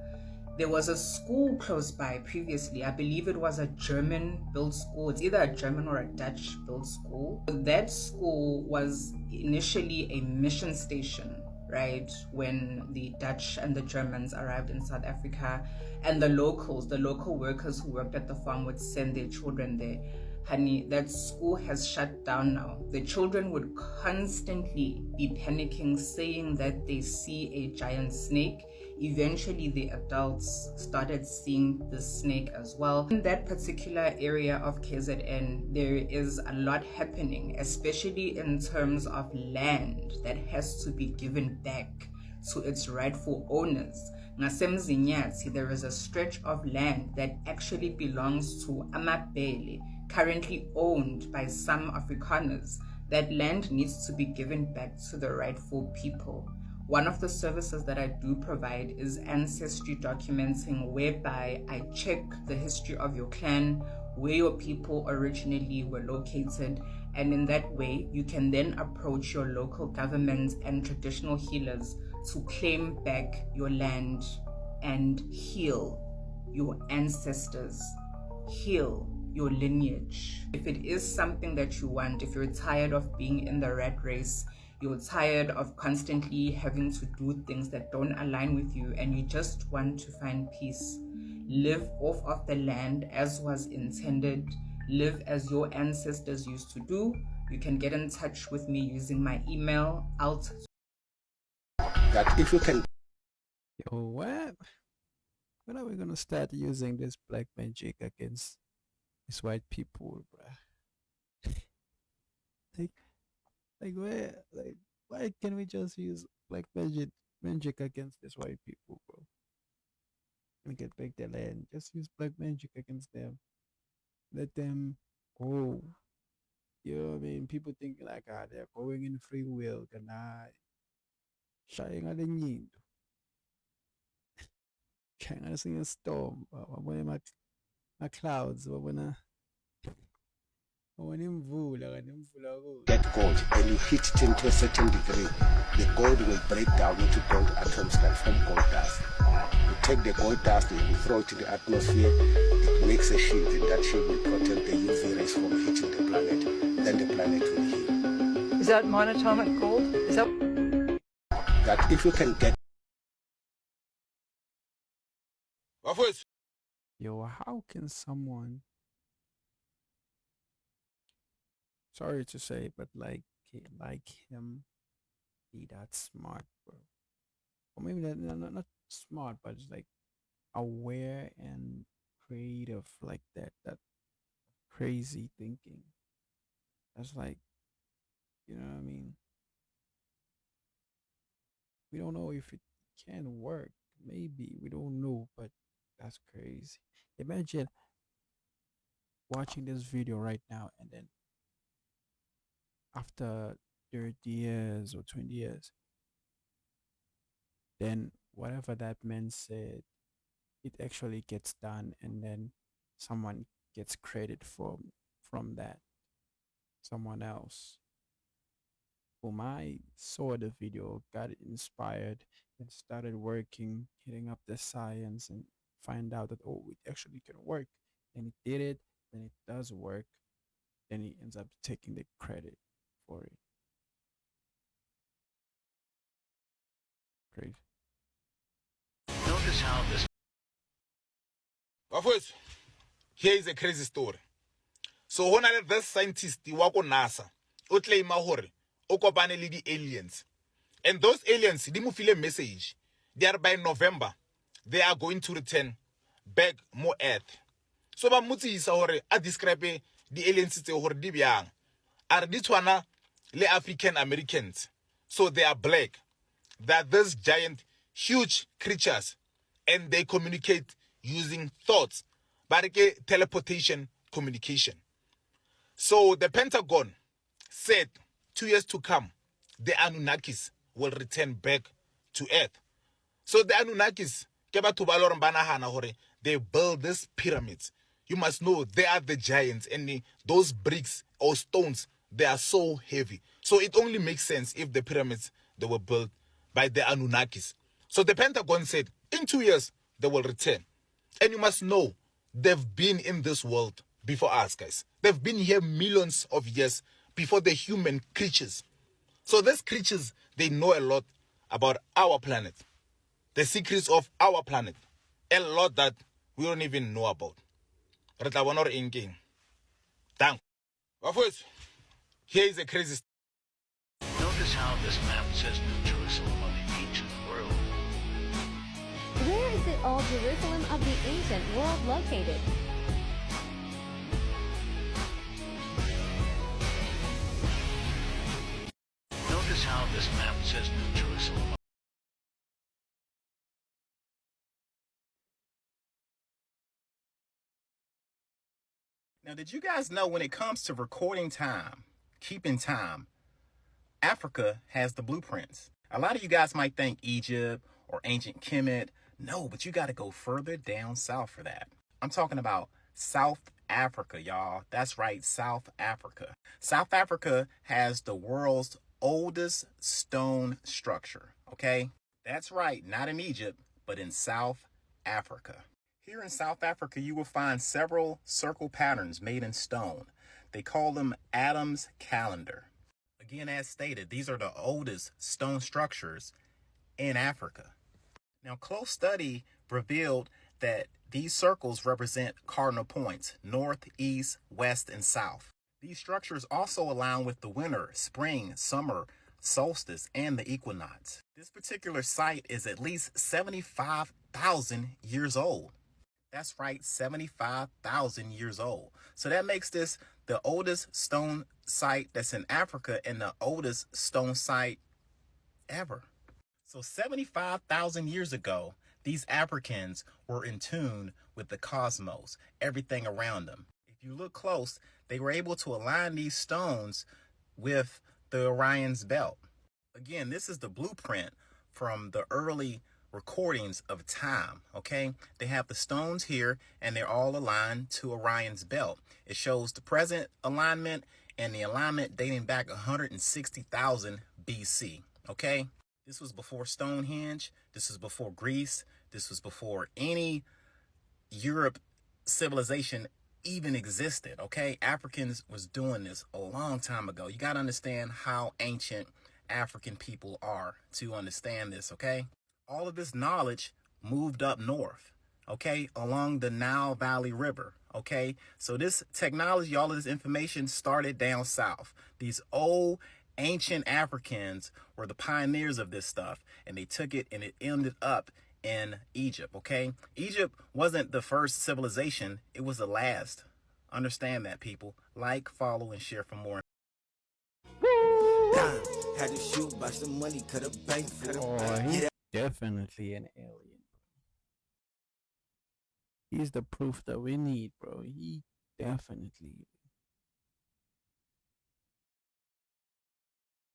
There was a school close by previously. I believe it was a German-built school. It's either a German or a Dutch-built school. That school was initially a mission station, right? When the Dutch and the Germans arrived in South Africa, and the locals, the local workers who worked at the farm would send their children there. Honey, that school has shut down now. The children would constantly be panicking, saying that they see a giant snake. Eventually, the adults started seeing the snake as well. In that particular area of KZN, there is a lot happening, especially in terms of land that has to be given back to its rightful owners. Ngasemzinyathi, there is a stretch of land that actually belongs to Amabele, currently owned by some Afrikaners. That land needs to be given back to the rightful people. One of the services that I do provide is ancestry documenting, whereby I check the history of your clan, where your people originally were located, and in that way, you can then approach your local government and traditional healers to claim back your land and heal your ancestors, heal your lineage. If it is something that you want, if you're tired of being in the rat race, you're tired of constantly having to do things that don't align with you, and you just want to find peace, live off of the land as was intended, live as your ancestors used to do, you can get in touch with me using my email out. That if you can. Yo, what? When are we gonna start using this black magic against these white people, bruh? like why can't we just use black magic against these white people, bro? And get back their land. Just use black magic against them. Let them go. You know what I mean? People think like, they're going in free will. Can I? Shying at the need. Trying to sing a storm. When my clouds, when get gold and you heat it into a certain degree, the gold will break down into gold atoms that form gold dust. You take the gold dust and you throw it in the atmosphere, it makes a shield, and that shield will protect the UV rays from hitting the planet. Then the planet will heal. Is that monatomic gold? Is that if you can get. Yo, how can someone, sorry to say, but like him, be that smart, bro? Or maybe not smart, but just like aware and creative, like that crazy thinking. That's like, you know what I mean? We don't know if it can work. Maybe we don't know, but that's crazy. Imagine watching this video right now, and then after 30 years or 20 years, then whatever that man said, it actually gets done, and then someone gets credit from that. Someone else whom I saw the video, got inspired, and started working, hitting up the science, and find out that, oh, it actually can work. And he did it, then it does work, then he ends up taking the credit for it. Crazy. Notice how this. First, here is a crazy story. So when I this scientist wa ko NASA o claim hore o kopane le di aliens, and those aliens di mo file message they are by November they are going to return back more earth. So ba motsisa hore a describe di aliens tse hore di byang are di tshwana le African Americans, so they are black. They are these giant huge creatures, and they communicate using thoughts, but teleportation communication. So the Pentagon said 2 years to come, the Anunnakis will return back to Earth. So the Anunnakis, they build these pyramids. You must know they are the giants, and those bricks or stones, they are so heavy. So it only makes sense if the pyramids, they were built by the Anunnakis. So the Pentagon said in 2 years, they will return. And you must know, they've been in this world before us, guys. They've been here millions of years before the human creatures. So these creatures, they know a lot about our planet, the secrets of our planet, a lot that we don't even know about. Thank you. Here is a crazy. Notice how this map says New Jerusalem of the ancient world. Where is the old Jerusalem of the ancient world located? Notice how this map says New Jerusalem Now, did you guys know when it comes to recording time, keeping time, Africa has the blueprints? A lot of you guys might think Egypt or ancient Kemet. No, but you got to go further down south for that. I'm talking about South Africa, y'all. That's right, South Africa. South Africa has the world's oldest stone structure, okay? That's right, not in Egypt, but in South Africa. Here in South Africa, you will find several circle patterns made in stone. They call them Adam's calendar. Again, as stated, these are the oldest stone structures in Africa. Now, close study revealed that these circles represent cardinal points, north, east, west, and south. These structures also align with the winter, spring, summer, solstice, and the equinox. This particular site is at least 75,000 years old. That's right, 75,000 years old. So that makes this the oldest stone site that's in Africa and the oldest stone site ever. So 75,000 years ago, these Africans were in tune with the cosmos, everything around them. If you look close, they were able to align these stones with the Orion's belt. Again, this is the blueprint from the early recordings of time, okay? They have the stones here and they're all aligned to Orion's belt. It shows the present alignment and the alignment dating back 160,000 BC, okay? This was before Stonehenge. This was before Greece. This was before any Europe civilization even existed, okay? Africans was doing this a long time ago. You got to understand how ancient African people are to understand this, okay? All of this knowledge moved up north, okay, along the Nile Valley River, okay? So this technology, all of this information started down south. These old ancient Africans were the pioneers of this stuff, and they took it and it ended up in Egypt, okay? Egypt wasn't the first civilization, it was the last. Understand that, people. Like, follow, and share for more. Had to shoot by some money, cut a bank for he's definitely an alien. He's the proof that we need, bro. He definitely.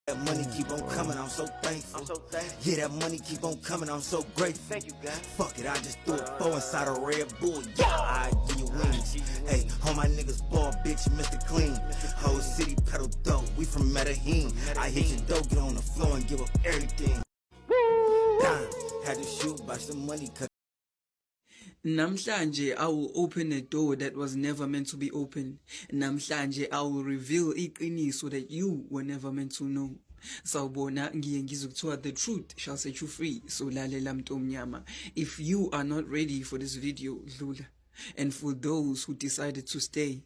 That money keep on coming, I'm so thankful. Yeah, that money keep on coming, I'm so grateful. Thank you, God. Fuck it, I just threw a 4 inside a Red Bull. Yeah, I give you wings. Hey, all my niggas ball, bitch, Mr. Clean. Whole city pedal dope, we from Medellin. I hit your dope, get on the floor and give up everything. Had to shoot by some money, cut. Namhlanje, I will open a door that was never meant to be open. Namhlanje, I will reveal iqiniso so that you were never meant to know. Sawubona, ngiye ngizokuthiwa the truth shall set you free. So lalela mntu omnyama. If you are not ready for this video, dlula. And for those who decided to stay,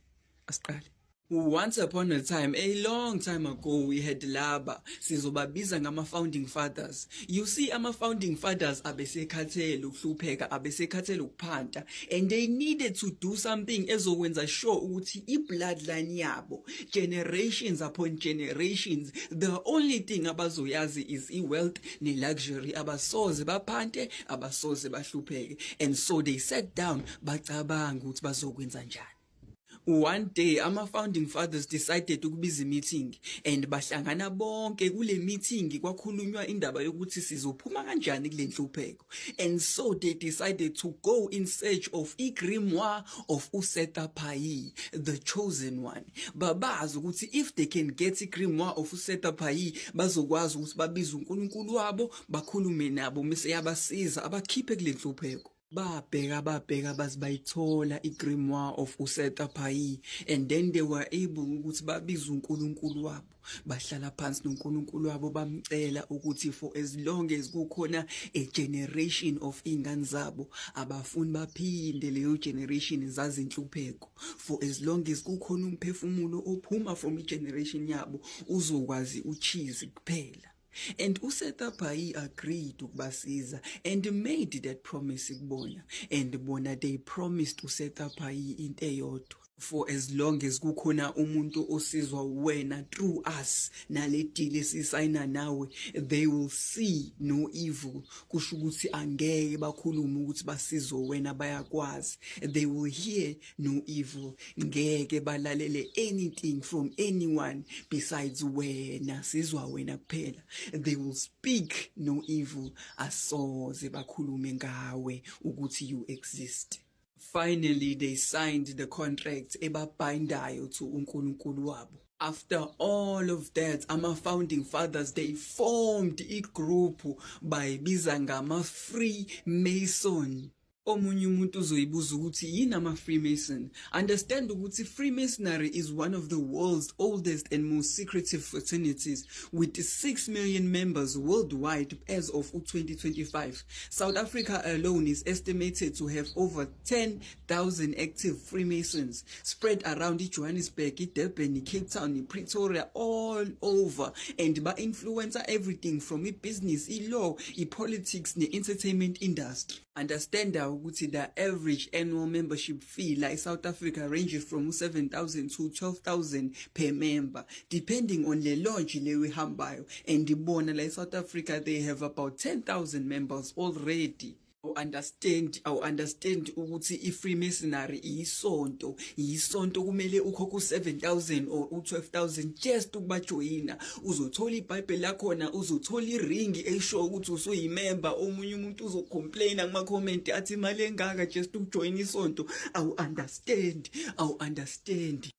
asiqale. Once upon a time, a long time ago, we had laba sizobabiza ngama-founding fathers. You see, ama-founding fathers abesekhathele ukuhlupheka, abesekhathele ukuphanta, and they needed to do something ezokwenza sure ukuthi i-bloodline yabo, generations upon generations, the only thing abazoyazi is i-wealth ne-luxury, abasoze baphante, abasoze bahlupheke. And so they sat down, bacabanga ukuthi bazokwenza njani. One day, ama-founding fathers decided ukubiza i-meeting, and bahlangana bonke kule meeting kwakhulunywa indaba yokuthi sizophuma kanjani kule nhlupheko. And so they decided to go in search of i-grimoire of Useta Pai, the chosen one. Babazi ukuthi if they can get i-grimoire of Useta Pai, bazokwazi ukuthi babize uNkulunkulu wabo, bakhulume nabo, mise yabasiza abakhiphe kule nhlupheko. Babheka baze bayithola i-grimoire of Useta Pai, and then they were able ukuthi babize uNkulunkulu wabo, bahlala phansi noNkulunkulu wabo bamcela ukuthi for as long as kukhona a generation of ingane zabo abafuni baphinde leyo generation zazi inhlupheko, for as long as kukhona umphefumulo ophuma from i-generation yabo uzokwazi uchizi kuphela. And Useta Pai agreed ukubasiza and made that promise kubona, and bona they promised Useta Pai into eyodwa For as long as kukhona umuntu osizwa wena through us nale deal esisayina nawe, they will see no evil. Kusho ukuthi angeke bakhulume ukuthi basizwe wena bayakwazi. They will hear no evil. Ngeke balalele anything from anyone besides wena, sizwa wena kuphela. They will speak no evil. Asoze bakhulume ngawe ukuthi you exist. Finally, they signed the contract ebabindayo to uNkulunkulu wabo. After all of that, founding fathers, they formed a group by Bizangama Freemason. Omunye umuntu uzoyibuza ukuthi yini ama-Freemason. Understand ukuthi Freemasonry is one of the world's oldest and most secretive fraternities with 6 million members worldwide as of 2025. South Africa alone is estimated to have over 10,000 active Freemasons spread around Johannesburg, Durban, Cape Town, Pretoria, all over, and ba-influencer everything from business, law, politics, the entertainment industry. Understand ukuthi the average annual membership fee like South Africa ranges from 7,000 to 12,000 per member, depending on the lodge le uhambayo. And ibona like South Africa, they have about 10,000 members already. I'll understand ukuthi i-Freemasonry isonto kumele ukhokhe 7,000 or 12,000 just ukubajoyina. Uzothola iBhayibheli lakhona, uzothola iringi esho ukuthi usuyimember. Omunye umuntu uzocomplaina kuma-comment athi imali engaka just ukujoyina isonto. I'll understand.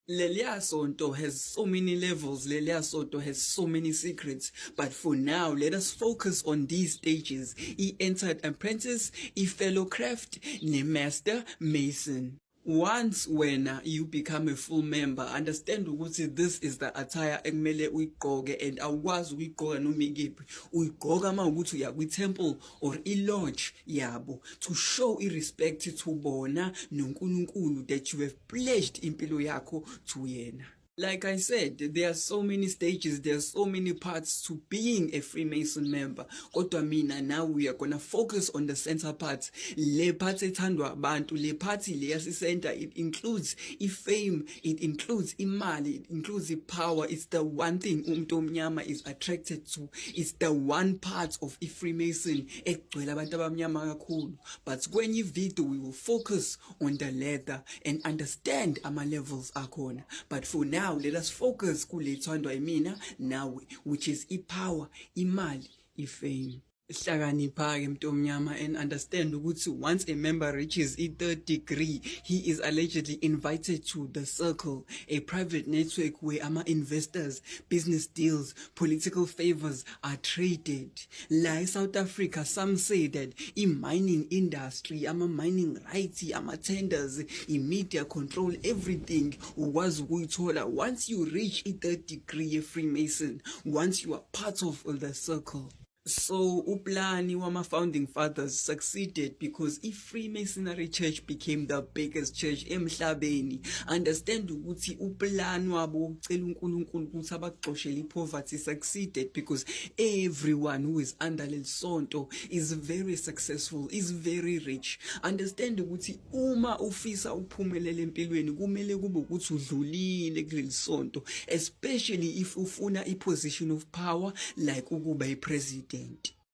Lelia sonto has so many levels, Lelia sonto has so many secrets. But for now, let us focus on these stages. He entered apprentice, a fellow craft, ne master mason. Once when you become a full member, understand ukuthi this is the attire ekumele uyigqoke, and awukwazi ukuyigqoka noma ikephi. Uyigqoka uma ukuthi uya kwi-temple or i-lodge yabo to show irrespect to bona noNkulunkulu that you have pledged impilo yakho to yena. Like I said, there are so many stages, there are so many parts to being a Freemason member. Kodwa mina, now we are gonna focus on the center part. Le part ethandwa abantu, le party le yasicenter, it includes fame, it includes imali, it includes the power. It's the one thing umuntu omnyama is attracted to. It's the one part of Freemason egcwele abantu abamnyama kakhulu. But when you video, we will focus on the leather and understand ama levels akhona. But for now, let us focus kule thandwa imina nawe, which is power, imali, fame. Hlakanipha-ke mntomnyama, and understand ukuthi once a member reaches a 3rd degree, he is allegedly invited to the circle, a private network where investors, business deals, political favors are traded. Like South Africa, some say that mining industry, mining rights, tenders, media control everything. Was once you reach a 3rd degree Freemason, once you are part of the circle. So uplani wama-founding fathers succeeded because Freemasonry church became the biggest church emhlabeni. Understand ukuthi uplani wabo ucela uNkulunkulu ukuthi abaxoshele poverty succeeded because everyone who is under lesonto is very successful, is very rich. Understand ukuthi uma ufisa uphumelele empilweni kumele kube ukuthi udlulile kuleli sonto, especially if ufuna position of power like ukuba president.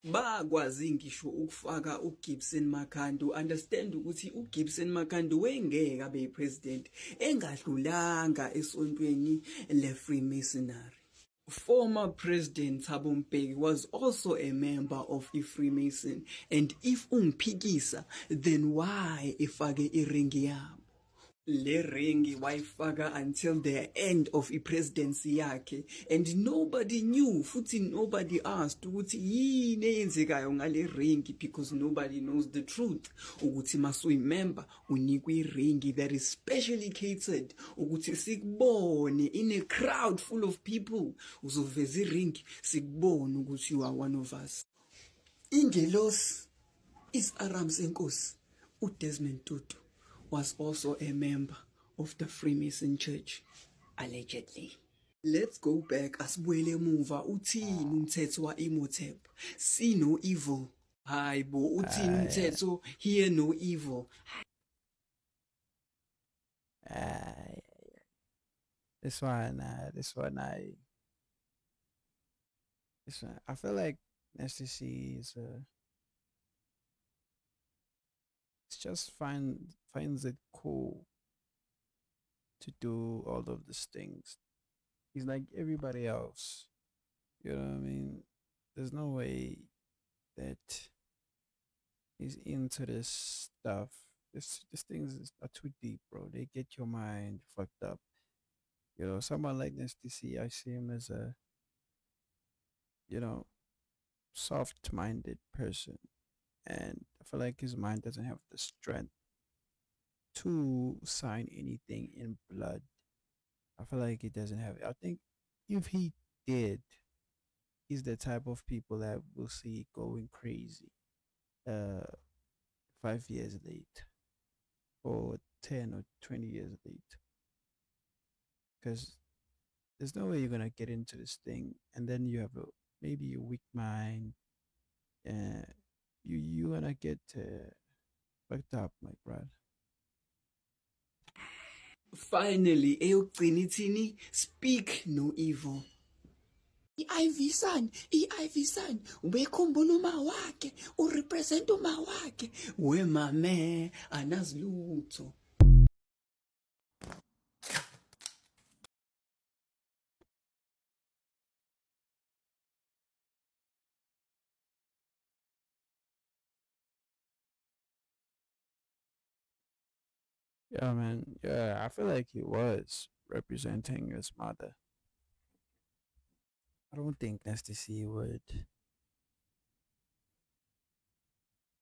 Bakwazi ngisho ukufaka uGibson Makhando. Understand ukuthi uGibson Makhando wengeke abe president engadlulanga esontweni le-Freemasonry. Former President Thabo Mbeki was also a member of Freemason, and if umphikisa, then why ifake iringi yabo? Le ringi wayifaka until the end of presidency yakhe, and nobody knew, futhi nobody asked ukuthi yini eyenzekayo ngale ringi, because nobody knows the truth ukuthi masuyimember unikwe iringi that is specially catered ukuthi sikubone in a crowd full of people, uzoveza iringi sikubone ukuthi you are one of us. Ingelosi is Aram Senkosi, uDesmond Tutu was also a member of the Freemason Church, allegedly. Let's go back asibuyele emuva. Uthini umthetho wa Imhotep? See no evil. Hayibo, uthini umthetho? Hear no evil. Uh, this one, this one, this one. I feel like STC is it's just finds it cool to do all of these things. He's like everybody else. You know what I mean? There's no way that he's into this stuff. These things are too deep, bro. They get your mind fucked up. You know, someone like this DC, I see him as a, you know, soft-minded person, and I feel like his mind doesn't have the strength to sign anything in blood. I feel like he doesn't have it. I think if he did, he's the type of people that will see going crazy 5 years late or 10 or 20 years late. Because there's no way you're gonna get into this thing and then you have maybe a weak mind. You gonna get fucked up, my brother. Finally, eyokugcina ithini, speak no evil. I-IV son, i-IV son, ubekhumbula uma wakhe, urepresent uma wakhe. We mame, anazi lutho. Yeah, man. Yeah, I feel like he was representing his mother. I don't think Nasty C would,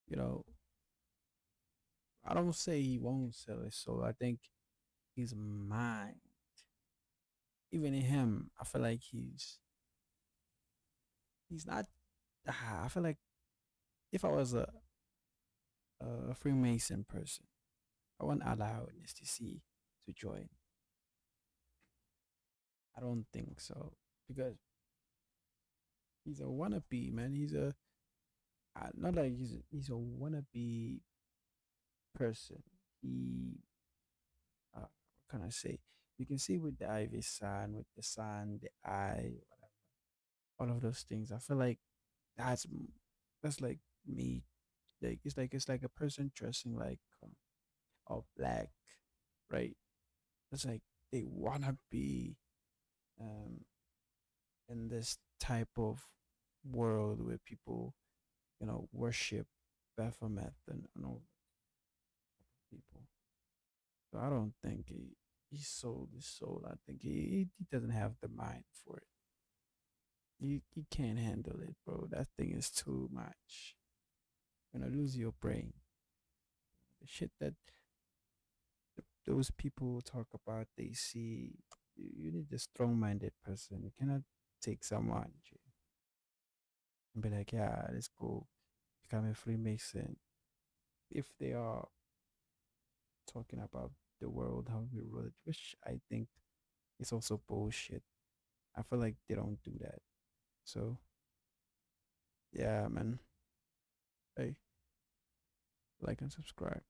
you know, I don't say he won't sell his soul. I think his mind, even in him, I feel like he's not. I feel like if I was a Freemason person, I wouldn't allow Nasty C to join. I don't think so because he's a wannabe, man. He's a not like he's a wannabe person. He what can I say? You can see with the Ivy sign, with the sun, the eye, whatever, all of those things. I feel like that's like me. Like it's like a person dressing like all black, right? It's like they wanna be um in this type of world where people, worship Baphomet and all people. So I don't think he sold his soul. I think he doesn't have the mind for it. You can't handle it, bro. That thing is too much. You're gonna lose your brain. The shit that those people talk about, they see. You need a strong-minded person. You cannot take someone and be like, yeah, let's go become a Freemason. If they are talking about the world, how we rule it, which I think is also bullshit. I feel like they don't do that. So, yeah, man. Hey, like and subscribe.